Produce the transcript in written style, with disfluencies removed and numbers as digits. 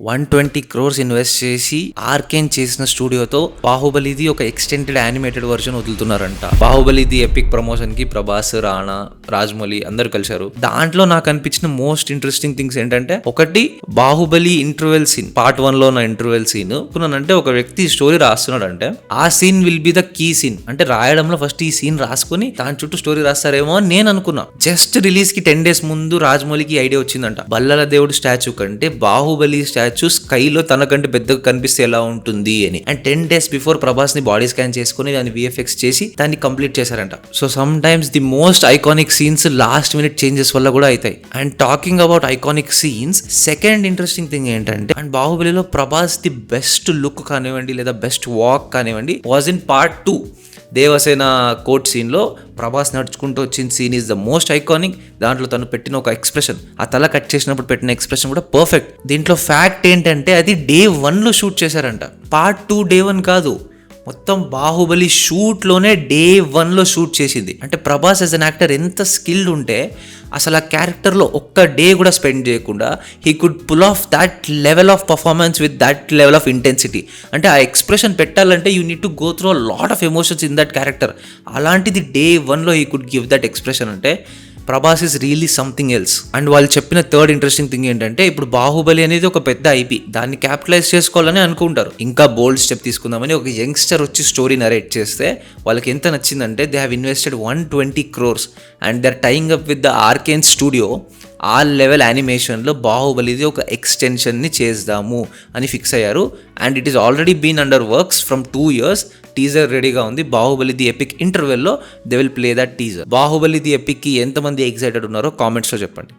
120 crores invest చేసి arcane చేసిన స్టూడియోతో బాహుబలిది ఒక ఎక్స్టెండెడ్ యానిమేటెడ్ వర్జన్ వదులుతున్నారంట. బాహుబలిది ఎపిక్ ప్రమోషన్ కి ప్రభాస్, రాణా, రాజమౌళి అందరు కలిశారు. దాంట్లో నాకు అనిపించిన మోస్ట్ ఇంట్రెస్టింగ్ థింగ్స్ ఏంటంటే, ఒకటి బాహుబలి ఇంటర్వెల్ సీన్, పార్ట్ 1 లో ఉన్న ఇంటర్వెల్ సీన్ అంటే ఒక వ్యక్తి స్టోరీ రాస్తున్నాడు అంటే ఆ scene will be the key scene. అంటే రాయడంలో ఫస్ట్ ఈ సీన్ రాసుకుని దాని చుట్టూ స్టోరీ రాస్తారేమో అని నేను అనుకున్నా. జస్ట్ రిలీజ్ కి 10 days ముందు రాజమౌళికి ఐడియా వచ్చిందంట, బల్లల దేవుడు స్టాచ్యూ కంటే బాహుబలి స్టాచ్యూ స్కైలో తనకంటే పెద్దగా కనిపిస్తే ఎలా ఉంటుంది అని. అండ్ 10 days బిఫోర్ ప్రభాస్ ని బాడీ స్కాన్ చేసుకుని దాన్ని విఎఫ్ఎక్స్ చేసి దాన్ని కంప్లీట్ చేశారంట. So sometimes the most iconic scenes last minute changes వల్ల కూడా అవుతాయి. And talking about iconic scenes, second interesting thing ఏంటంటే, అండ్ బాహుబలిలో ప్రభాస్ ది బెస్ట్ లుక్ కానివ్వండి లేదా బెస్ట్ వాక్ కానివ్వండి was in part 2. Devasena court scene లో ప్రభాస్ నడుచుకుంటూ వచ్చిన scene is the most iconic. దాంట్లో తను పెట్టిన ఒక ఎక్స్ప్రెషన్, ఆ తల కట్ చేసినప్పుడు పెట్టిన ఎక్స్ప్రెషన్ కూడా పర్ఫెక్ట్. దీంట్లో ఫ్యాక్ట్ ఏంటంటే అది Day 1 లో షూట్ చేశారంట, పార్ట్ 2 Day 1 కాదు. మొత్తం బాహుబలి షూట్లోనే Day 1 లో షూట్ చేసింది. అంటే ప్రభాస్ యాజ్ అన్ యాక్టర్ ఎంత స్కిల్డ్ ఉంటే అసలు ఆ క్యారెక్టర్లో ఒక్క డే కూడా స్పెండ్ చేయకుండా he could pull off that level of performance with that level of intensity. అంటే ఆ ఎక్స్ప్రెషన్ పెట్టాలంటే you need to go through a lot of emotions in that character. అలాంటిది Day 1 లో he could give that expression. అంటే Prabhas is really something else. And వాళ్ళు చెప్పిన third interesting thing ఏంటంటే, ఇప్పుడు బాహుబలి అనేది ఒక పెద్ద ఐపీ, దాన్ని క్యాపిటలైజ్ చేసుకోవాలని అనుకుంటారు. ఇంకా బోల్డ్ స్టెప్ తీసుకుందామని ఒక యంగ్స్టర్ వచ్చి స్టోరీ నరేట్ చేస్తే వాళ్ళకి ఎంత నచ్చిందంటే, they have invested 120 crores and they are tying up with the Arcane studio. ఆ లెవెల్ యానిమేషన్లో బాహుబలిది ఒక ఎక్స్టెన్షన్ని చేద్దాము అని ఫిక్స్ అయ్యారు. And it is already been under works from 2 years. Teaser రెడీగా ఉంది. బాహుబలి ది ఎపిక్ ఇంటర్వెల్లో they will play that teaser. Baahubali the ఎపిక్కి ఎంతమంది ఎక్సైటెడ్ ఉన్నారో కామెంట్స్లో చెప్పండి.